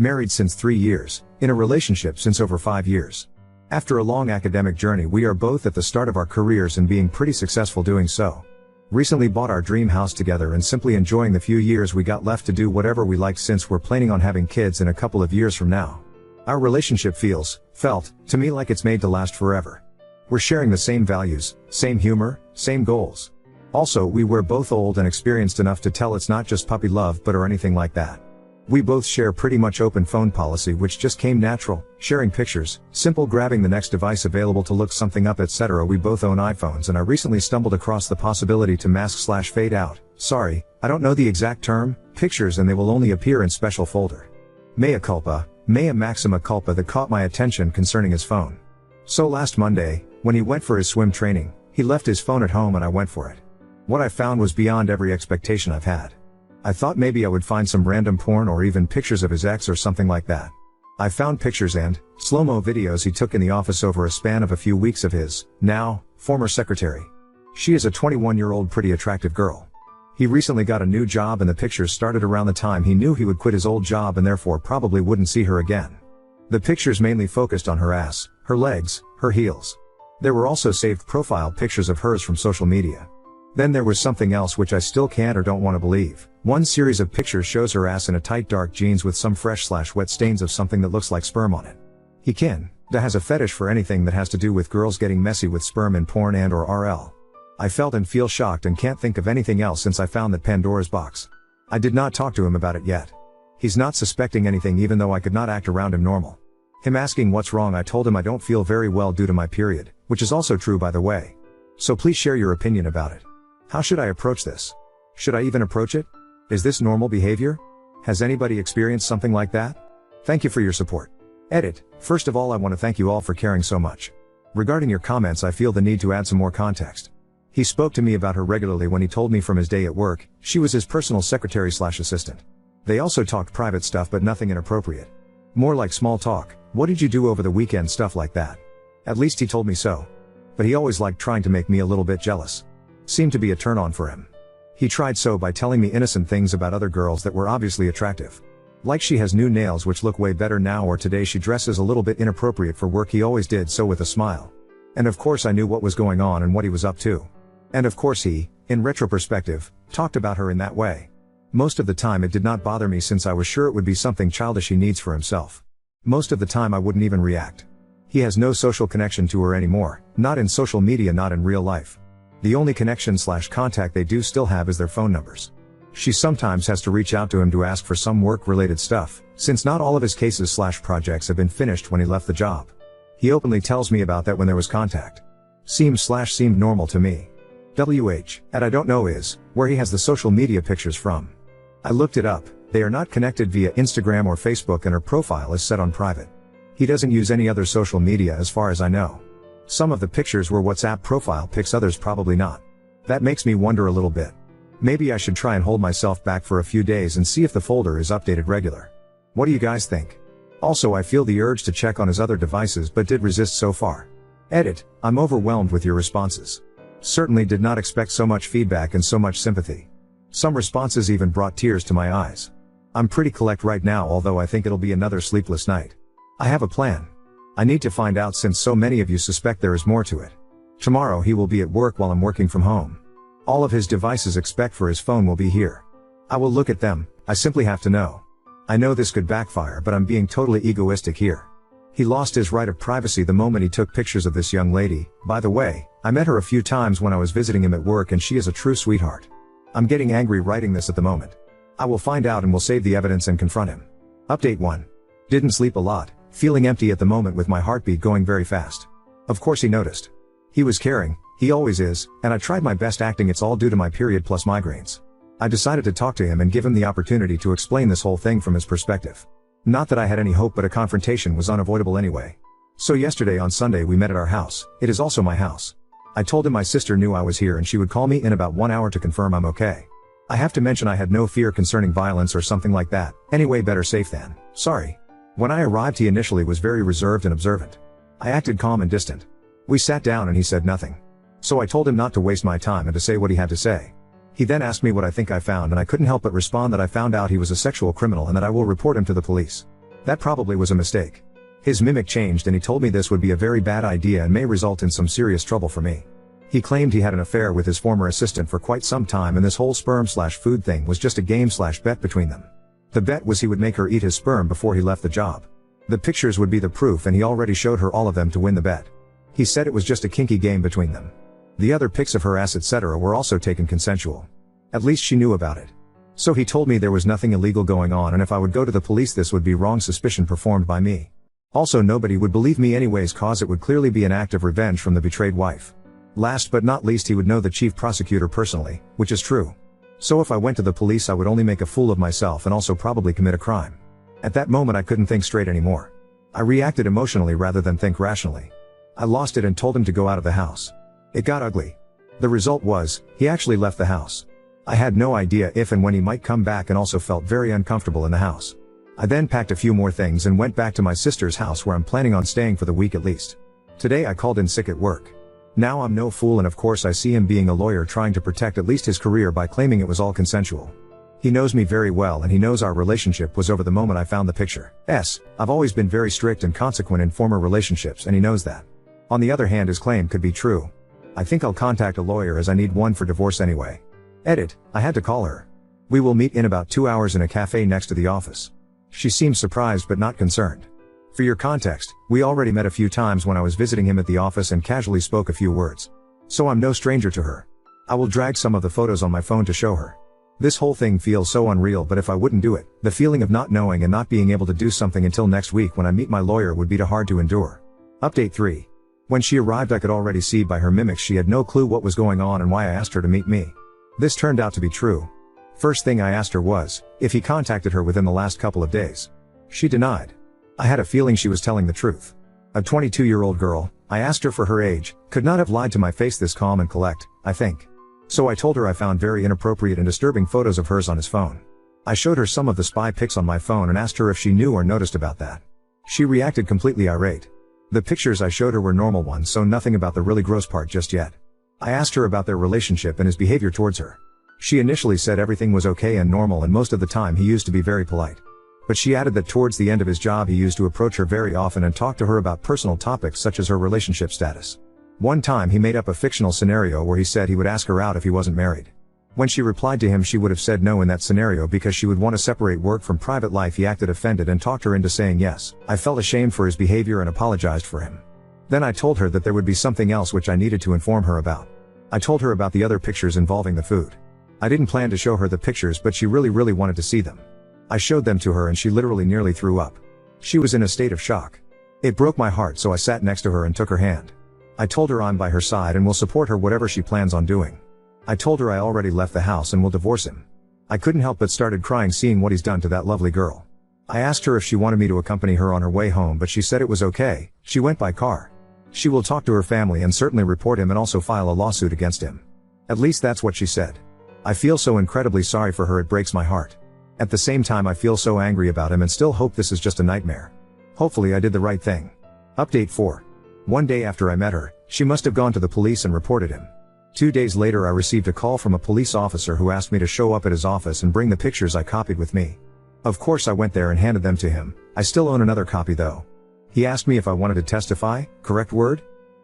Married since 3 years, in a relationship since over 5 years. After a long academic journey, we are both at the start of our careers and being pretty successful doing so. Recently bought our dream house together and simply enjoying the few years we got left to do whatever we like, since we're planning on having kids in a couple of years from now. Our relationship felt, to me like it's made to last forever. We're sharing the same values, same humor, same goals. Also, we're both old and experienced enough to tell it's not just puppy love or anything like that. We both share pretty much open phone policy, which just came natural, sharing pictures, simple grabbing the next device available to look something up, etc. We both own iPhones, and I recently stumbled across the possibility to mask/fade out, sorry, I don't know the exact term, pictures, and they will only appear in special folder. Mea culpa, mea maxima culpa, that caught my attention concerning his phone. So last Monday, when he went for his swim training, he left his phone at home and I went for it. What I found was beyond every expectation I've had. I thought maybe I would find some random porn or even pictures of his ex or something like that. I found pictures and slow-mo videos he took in the office over a span of a few weeks of his, now, former secretary. She is a 21-year-old pretty attractive girl. He recently got a new job and the pictures started around the time he knew he would quit his old job and therefore probably wouldn't see her again. The pictures mainly focused on her ass, her legs, her heels. There were also saved profile pictures of hers from social media. Then there was something else which I still can't or don't want to believe. One series of pictures shows her ass in a tight dark jeans with some fresh/wet stains of something that looks like sperm on it. He has a fetish for anything that has to do with girls getting messy with sperm in porn and or RL. I felt and feel shocked and can't think of anything else since I found that Pandora's box. I did not talk to him about it yet. He's not suspecting anything, even though I could not act around him normal. Him asking what's wrong, I told him I don't feel very well due to my period, which is also true by the way. So please share your opinion about it. How should I approach this? Should I even approach it? Is this normal behavior? Has anybody experienced something like that? Thank you for your support. Edit. First of all, I want to thank you all for caring so much. Regarding your comments, I feel the need to add some more context. He spoke to me about her regularly when he told me from his day at work, she was his personal secretary/assistant. They also talked private stuff but nothing inappropriate. More like small talk, what did you do over the weekend, stuff like that. At least he told me so. But he always liked trying to make me a little bit jealous. Seemed to be a turn on for him. He tried so by telling me innocent things about other girls that were obviously attractive. Like she has new nails which look way better now, or today she dresses a little bit inappropriate for work. He always did so with a smile. And of course I knew what was going on and what he was up to. And of course he, in retroperspective, talked about her in that way. Most of the time it did not bother me since I was sure it would be something childish he needs for himself. Most of the time I wouldn't even react. He has no social connection to her anymore, not in social media, not in real life. The only connection/contact they do still have is their phone numbers. She sometimes has to reach out to him to ask for some work-related stuff, since not all of his cases/projects have been finished when he left the job. He openly tells me about that when there was contact. Seemed normal to me. And I don't know is, where he has the social media pictures from. I looked it up, they are not connected via Instagram or Facebook and her profile is set on private. He doesn't use any other social media as far as I know. Some of the pictures were WhatsApp profile pics, others probably not. That makes me wonder a little bit. Maybe I should try and hold myself back for a few days and see if the folder is updated regular. What do you guys think? Also, I feel the urge to check on his other devices but did resist so far. Edit. I'm overwhelmed with your responses. Certainly did not expect so much feedback and so much sympathy. Some responses even brought tears to my eyes. I'm pretty collect right now, although I think it'll be another sleepless night. I have a plan. I need to find out since so many of you suspect there is more to it. Tomorrow he will be at work while I'm working from home. All of his devices except for his phone will be here. I will look at them, I simply have to know. I know this could backfire, but I'm being totally egoistic here. He lost his right of privacy the moment he took pictures of this young lady. By the way, I met her a few times when I was visiting him at work and she is a true sweetheart. I'm getting angry writing this at the moment. I will find out and will save the evidence and confront him. Update 1. Didn't sleep a lot. Feeling empty at the moment with my heartbeat going very fast. Of course he noticed. He was caring, he always is, and I tried my best acting it's all due to my period plus migraines. I decided to talk to him and give him the opportunity to explain this whole thing from his perspective. Not that I had any hope, but a confrontation was unavoidable anyway. So yesterday on Sunday we met at our house. It is also my house. I told him my sister knew I was here and she would call me in about 1 hour to confirm I'm okay. I have to mention I had no fear concerning violence or something like that. Anyway, better safe than sorry. When I arrived he initially was very reserved and observant. I acted calm and distant. We sat down and he said nothing. So I told him not to waste my time and to say what he had to say. He then asked me what I think I found and I couldn't help but respond that I found out he was a sexual criminal and that I will report him to the police. That probably was a mistake. His mimic changed and he told me this would be a very bad idea and may result in some serious trouble for me. He claimed he had an affair with his former assistant for quite some time and this whole sperm/food thing was just a game/bet between them. The bet was he would make her eat his sperm before he left the job. The pictures would be the proof and he already showed her all of them to win the bet. He said it was just a kinky game between them. The other pics of her ass etc. were also taken consensual. At least she knew about it. So he told me there was nothing illegal going on and if I would go to the police this would be wrong suspicion performed by me. Also nobody would believe me anyways cause it would clearly be an act of revenge from the betrayed wife. Last but not least he would know the chief prosecutor personally, which is true. So if I went to the police I would only make a fool of myself and also probably commit a crime. At that moment I couldn't think straight anymore. I reacted emotionally rather than think rationally. I lost it and told him to go out of the house. It got ugly. The result was, he actually left the house. I had no idea if and when he might come back and also felt very uncomfortable in the house. I then packed a few more things and went back to my sister's house where I'm planning on staying for the week at least. Today I called in sick at work. Now I'm no fool and of course I see him being a lawyer trying to protect at least his career by claiming it was all consensual. He knows me very well and he knows our relationship was over the moment I found the picture. I've always been very strict and consequent in former relationships and he knows that. On the other hand his claim could be true. I think I'll contact a lawyer as I need one for divorce anyway. I had to call her. We will meet in about 2 hours in a cafe next to the office. She seems surprised but not concerned. For your context, we already met a few times when I was visiting him at the office and casually spoke a few words. So I'm no stranger to her. I will drag some of the photos on my phone to show her. This whole thing feels so unreal but if I wouldn't do it, the feeling of not knowing and not being able to do something until next week when I meet my lawyer would be too hard to endure. Update 3. When she arrived I could already see by her mimics she had no clue what was going on and why I asked her to meet me. This turned out to be true. First thing I asked her was, if he contacted her within the last couple of days. She denied. I had a feeling she was telling the truth. A 22-year-old girl, I asked her for her age, could not have lied to my face this calm and collect, I think. So I told her I found very inappropriate and disturbing photos of hers on his phone. I showed her some of the spy pics on my phone and asked her if she knew or noticed about that. She reacted completely irate. The pictures I showed her were normal ones so nothing about the really gross part just yet. I asked her about their relationship and his behavior towards her. She initially said everything was okay and normal and most of the time he used to be very polite. But she added that towards the end of his job he used to approach her very often and talk to her about personal topics such as her relationship status. One time he made up a fictional scenario where he said he would ask her out if he wasn't married. When she replied to him she would have said no in that scenario because she would want to separate work from private life. He acted offended and talked her into saying yes. I felt ashamed for his behavior and apologized for him. Then I told her that there would be something else which I needed to inform her about. I told her about the other pictures involving the food. I didn't plan to show her the pictures but she really wanted to see them. I showed them to her and she literally nearly threw up. She was in a state of shock. It broke my heart so I sat next to her and took her hand. I told her I'm by her side and will support her whatever she plans on doing. I told her I already left the house and will divorce him. I couldn't help but started crying seeing what he's done to that lovely girl. I asked her if she wanted me to accompany her on her way home but she said it was okay, she went by car. She will talk to her family and certainly report him and also file a lawsuit against him. At least that's what she said. I feel so incredibly sorry for her it breaks my heart. At the same time I feel so angry about him and still hope this is just a nightmare. Hopefully I did the right thing. Update 4. One day after I met her, she must have gone to the police and reported him. 2 days later I received a call from a police officer who asked me to show up at his office and bring the pictures I copied with me. Of course I went there and handed them to him. I still own another copy though. He asked me if I wanted to testify, correct word?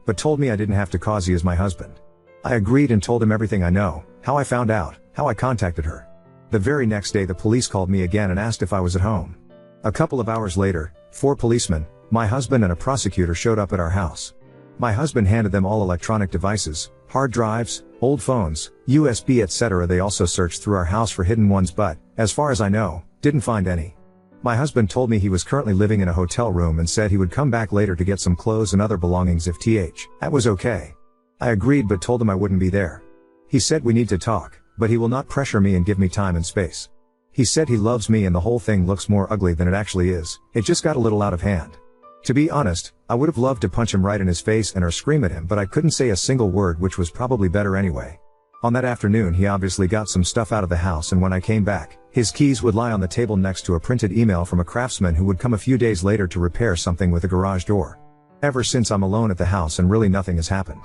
But told me I didn't have to cause he is my husband. I agreed and told him everything I know, how I found out, how I contacted her. The very next day the police called me again and asked if I was at home. A couple of hours later, 4 policemen, my husband and a prosecutor showed up at our house. My husband handed them all electronic devices, hard drives, old phones, USB etc. They also searched through our house for hidden ones but, as far as I know, didn't find any. My husband told me he was currently living in a hotel room and said he would come back later to get some clothes and other belongings if that was okay. I agreed but told him I wouldn't be there. He said we need to talk, but he will not pressure me and give me time and space. He said he loves me and the whole thing looks more ugly than it actually is, it just got a little out of hand. To be honest, I would have loved to punch him right in his face and or scream at him but I couldn't say a single word which was probably better anyway. On that afternoon he obviously got some stuff out of the house and when I came back, his keys would lie on the table next to a printed email from a craftsman who would come a few days later to repair something with a garage door. Ever since I'm alone at the house and really nothing has happened.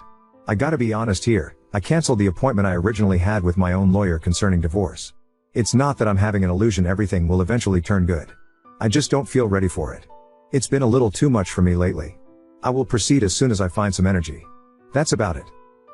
I gotta be honest here, I canceled the appointment I originally had with my own lawyer concerning divorce. It's not that I'm having an illusion everything will eventually turn good. I just don't feel ready for it. It's been a little too much for me lately. I will proceed as soon as I find some energy. That's about it.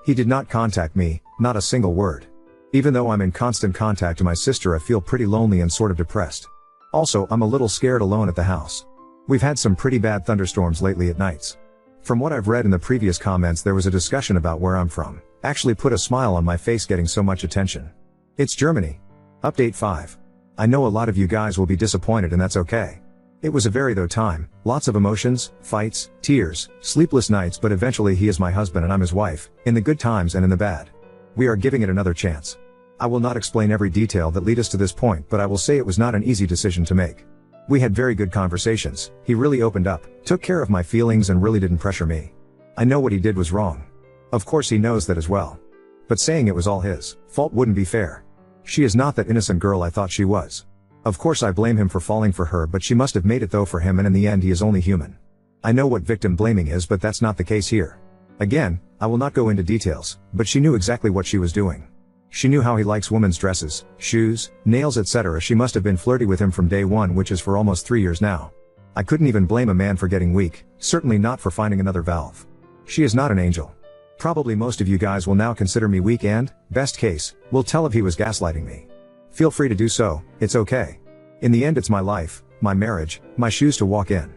He did not contact me, not a single word. Even though I'm in constant contact with my sister, I feel pretty lonely and sort of depressed. Also, I'm a little scared alone at the house. We've had some pretty bad thunderstorms lately at nights. From what I've read in the previous comments, there was a discussion about where I'm from. Actually put a smile on my face getting so much attention. It's Germany. Update 5. I know a lot of you guys will be disappointed, and that's okay. It was a very though time, lots of emotions, fights, tears, sleepless nights, but eventually he is my husband and I'm his wife, in the good times and in the bad. We are giving it another chance. I will not explain every detail that led us to this point, but I will say it was not an easy decision to make. We had very good conversations, he really opened up, took care of my feelings and really didn't pressure me. I know what he did was wrong. Of course he knows that as well. But saying it was all his fault wouldn't be fair. She is not that innocent girl I thought she was. Of course I blame him for falling for her, but she must have made it though for him, and in the end he is only human. I know what victim blaming is, but that's not the case here. Again, I will not go into details, but she knew exactly what she was doing. She knew how he likes women's dresses, shoes, nails, etc. She must have been flirty with him from day one, which is for almost 3 years now. I couldn't even blame a man for getting weak, certainly not for finding another valve. She is not an angel. Probably most of you guys will now consider me weak and, best case, will tell if he was gaslighting me. Feel free to do so, it's okay. In the end it's my life, my marriage, my shoes to walk in.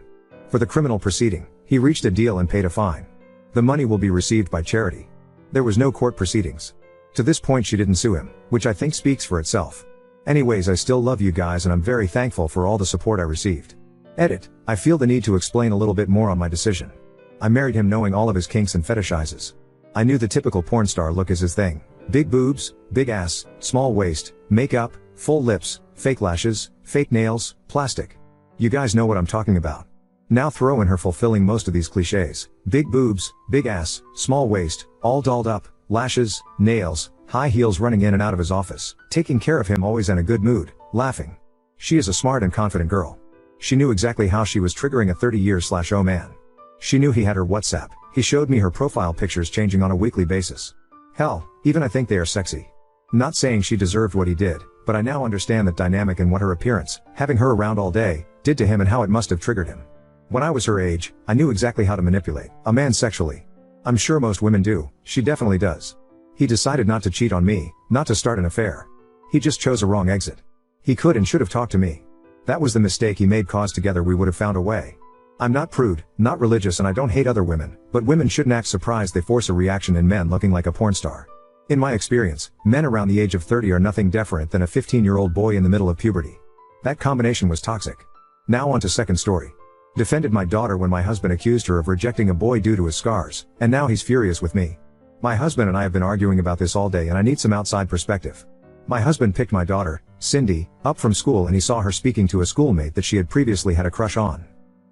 For the criminal proceeding, he reached a deal and paid a fine. The money will be received by charity. There was no court proceedings. To this point she didn't sue him, which I think speaks for itself. Anyways, I still love you guys and I'm very thankful for all the support I received. Edit. I feel the need to explain a little bit more on my decision. I married him knowing all of his kinks and fetishizes. I knew the typical porn star look is his thing. Big boobs, big ass, small waist, makeup, full lips, fake lashes, fake nails, plastic. You guys know what I'm talking about. Now throw in her fulfilling most of these cliches. Big boobs, big ass, small waist, all dolled up, lashes, nails, high heels, running in and out of his office, taking care of him always in a good mood, laughing. She is a smart and confident girl. She knew exactly how she was triggering a 30-year/oh man. She knew he had her WhatsApp. He showed me her profile pictures changing on a weekly basis. Hell, even I think they are sexy. Not saying she deserved what he did, but I now understand that dynamic and what her appearance, having her around all day, did to him and how it must have triggered him. When I was her age, I knew exactly how to manipulate a man sexually. I'm sure most women do, she definitely does. He decided not to cheat on me, not to start an affair. He just chose a wrong exit. He could and should have talked to me. That was the mistake he made, cause together we would have found a way. I'm not prude, not religious, and I don't hate other women, but women shouldn't act surprised they force a reaction in men looking like a porn star. In my experience, men around the age of 30 are nothing different than a 15-year-old boy in the middle of puberty. That combination was toxic. Now on to second story. Defended my daughter when my husband accused her of rejecting a boy due to his scars, and now he's furious with me. My husband and I have been arguing about this all day and I need some outside perspective. My husband picked my daughter, Cindy, up from school and he saw her speaking to a schoolmate that she had previously had a crush on.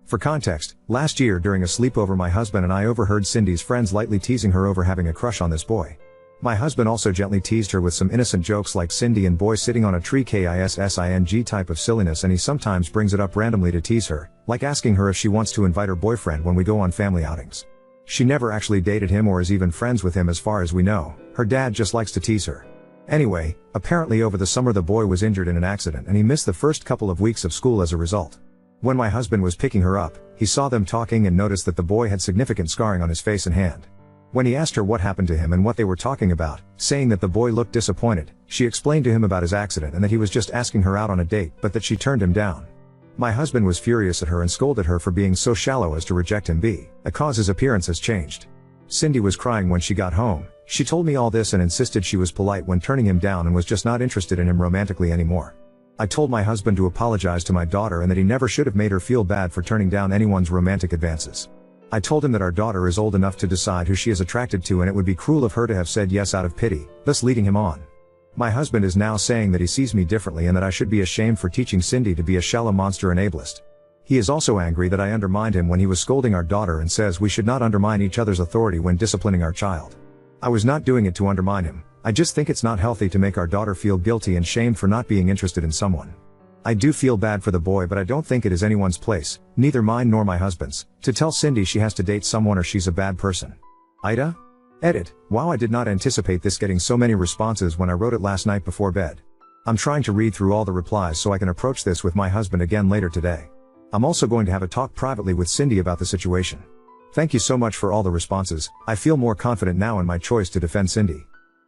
For context, last year during a sleepover my husband and I overheard Cindy's friends lightly teasing her over having a crush on this boy. My husband also gently teased her with some innocent jokes like Cindy and boy sitting on a tree kissing type of silliness, and he sometimes brings it up randomly to tease her, like asking her if she wants to invite her boyfriend when we go on family outings. She never actually dated him or is even friends with him as far as we know, her dad just likes to tease her. Anyway, apparently over the summer the boy was injured in an accident and he missed the first couple of weeks of school as a result. When my husband was picking her up, he saw them talking and noticed that the boy had significant scarring on his face and hand. When he asked her what happened to him and what they were talking about, saying that the boy looked disappointed, she explained to him about his accident and that he was just asking her out on a date but that she turned him down. My husband was furious at her and scolded her for being so shallow as to reject him because his appearance has changed. Cindy was crying when she got home. She told me all this and insisted she was polite when turning him down and was just not interested in him romantically anymore. I told my husband to apologize to my daughter and that he never should have made her feel bad for turning down anyone's romantic advances. I told him that our daughter is old enough to decide who she is attracted to and it would be cruel of her to have said yes out of pity, thus leading him on. My husband is now saying that he sees me differently and that I should be ashamed for teaching Cindy to be a shallow monster and ableist. He is also angry that I undermined him when he was scolding our daughter and says we should not undermine each other's authority when disciplining our child. I was not doing it to undermine him. I just think it's not healthy to make our daughter feel guilty and shamed for not being interested in someone. I do feel bad for the boy, but I don't think it is anyone's place, neither mine nor my husband's, to tell Cindy she has to date someone or she's a bad person. Ida? Edit. Wow, I did not anticipate this getting so many responses when I wrote it last night before bed. I'm trying to read through all the replies so I can approach this with my husband again later today. I'm also going to have a talk privately with Cindy about the situation. Thank you so much for all the responses. I feel more confident now in my choice to defend Cindy.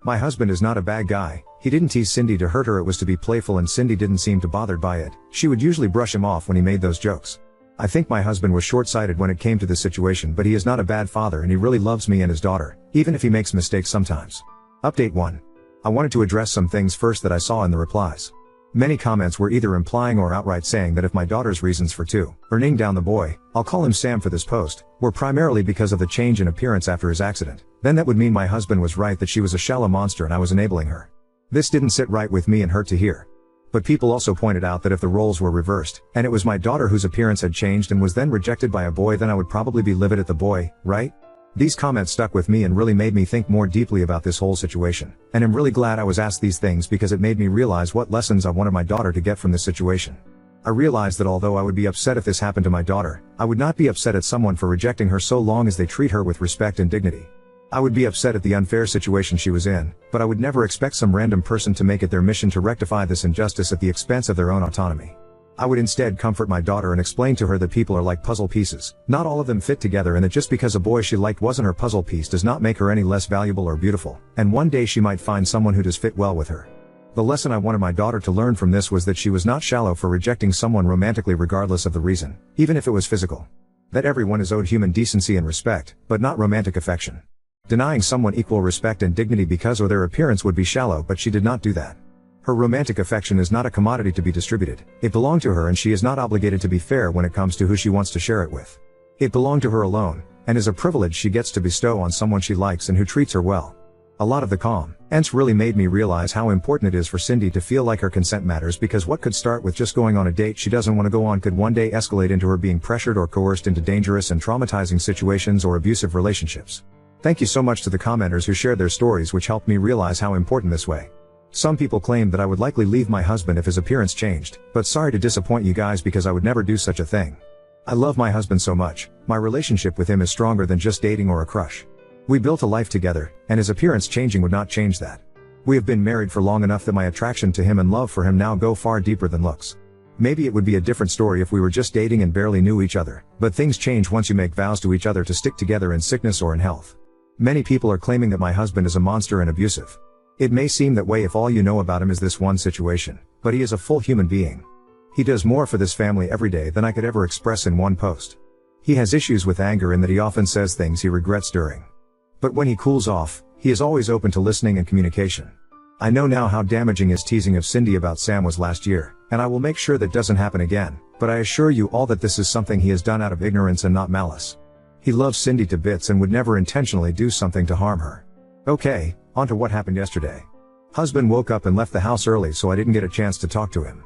My husband is not a bad guy. He didn't tease Cindy to hurt her, it was to be playful, and Cindy didn't seem too bothered by it. She would usually brush him off when he made those jokes. I think my husband was short-sighted when it came to this situation, but he is not a bad father and he really loves me and his daughter, even if he makes mistakes sometimes. Update 1. I wanted to address some things first that I saw in the replies. Many comments were either implying or outright saying that if my daughter's reasons for turning down the boy, I'll call him Sam for this post, were primarily because of the change in appearance after his accident, then that would mean my husband was right, that she was a shallow monster and I was enabling her. This didn't sit right with me and hurt to hear. But people also pointed out that if the roles were reversed, and it was my daughter whose appearance had changed and was then rejected by a boy, then I would probably be livid at the boy, right? These comments stuck with me and really made me think more deeply about this whole situation, and I'm really glad I was asked these things because it made me realize what lessons I wanted my daughter to get from this situation. I realized that although I would be upset if this happened to my daughter, I would not be upset at someone for rejecting her so long as they treat her with respect and dignity. I would be upset at the unfair situation she was in, but I would never expect some random person to make it their mission to rectify this injustice at the expense of their own autonomy. I would instead comfort my daughter and explain to her that people are like puzzle pieces. Not all of them fit together, and that just because a boy she liked wasn't her puzzle piece does not make her any less valuable or beautiful, and one day she might find someone who does fit well with her. The lesson I wanted my daughter to learn from this was that she was not shallow for rejecting someone romantically regardless of the reason, even if it was physical. That everyone is owed human decency and respect, but not romantic affection. Denying someone equal respect and dignity because of their appearance would be shallow, but she did not do that. Her romantic affection is not a commodity to be distributed. It belonged to her and she is not obligated to be fair when it comes to who she wants to share it with. It belonged to her alone, and is a privilege she gets to bestow on someone she likes and who treats her well. A lot of the comments really made me realize how important it is for Cindy to feel like her consent matters, because what could start with just going on a date she doesn't want to go on could one day escalate into her being pressured or coerced into dangerous and traumatizing situations or abusive relationships. Thank you so much to the commenters who shared their stories, which helped me realize how important this way. Some people claimed that I would likely leave my husband if his appearance changed, but sorry to disappoint you guys because I would never do such a thing. I love my husband so much. My relationship with him is stronger than just dating or a crush. We built a life together, and his appearance changing would not change that. We have been married for long enough that my attraction to him and love for him now go far deeper than looks. Maybe it would be a different story if we were just dating and barely knew each other, but things change once you make vows to each other to stick together in sickness or in health. Many people are claiming that my husband is a monster and abusive. It may seem that way if all you know about him is this one situation, but he is a full human being. He does more for this family every day than I could ever express in one post. He has issues with anger in that he often says things he regrets during. But when he cools off, he is always open to listening and communication. I know now how damaging his teasing of Cindy about Sam was last year, and I will make sure that doesn't happen again, but I assure you all that this is something he has done out of ignorance and not malice. He loves Cindy to bits and would never intentionally do something to harm her. Okay, on to what happened yesterday. Husband woke up and left the house early, so I didn't get a chance to talk to him.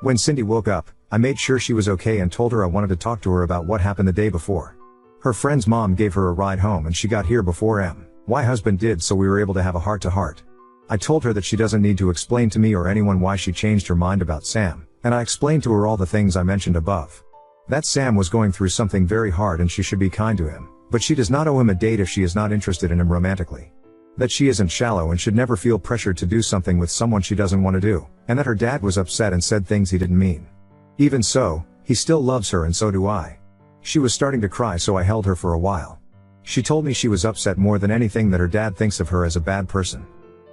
When Cindy woke up, I made sure she was okay and told her I wanted to talk to her about what happened the day before. Her friend's mom gave her a ride home and she got here before my husband did, so we were able to have a heart-to-heart. I told her that she doesn't need to explain to me or anyone why she changed her mind about Sam, and I explained to her all the things I mentioned above. That Sam was going through something very hard and she should be kind to him, but she does not owe him a date if she is not interested in him romantically. That she isn't shallow and should never feel pressured to do something with someone she doesn't want to do, and that her dad was upset and said things he didn't mean. Even so, he still loves her and so do I. She was starting to cry, so I held her for a while. She told me she was upset more than anything that her dad thinks of her as a bad person.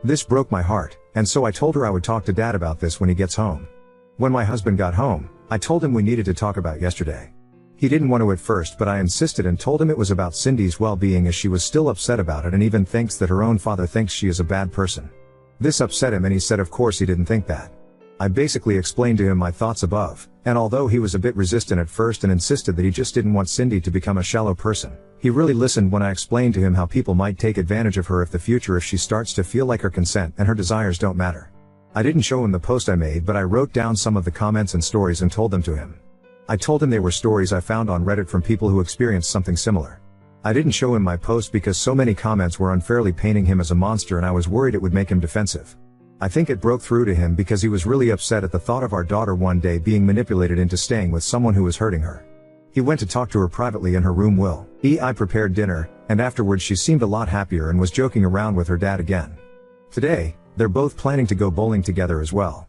This broke my heart, and so I told her I would talk to Dad about this when he gets home. When my husband got home, I told him we needed to talk about yesterday. He didn't want to at first, but I insisted and told him it was about Cindy's well-being, as she was still upset about it and even thinks that her own father thinks she is a bad person. This upset him and he said of course he didn't think that. I basically explained to him my thoughts above, and although he was a bit resistant at first and insisted that he just didn't want Cindy to become a shallow person, he really listened when I explained to him how people might take advantage of her if she starts to feel like her consent and her desires don't matter. I didn't show him the post I made, but I wrote down some of the comments and stories and told them to him. I told him they were stories I found on Reddit from people who experienced something similar. I didn't show him my post because so many comments were unfairly painting him as a monster and I was worried it would make him defensive. I think it broke through to him because he was really upset at the thought of our daughter one day being manipulated into staying with someone who was hurting her. He went to talk to her privately in her room. I prepared dinner, and afterwards she seemed a lot happier and was joking around with her dad again. Today, they're both planning to go bowling together as well.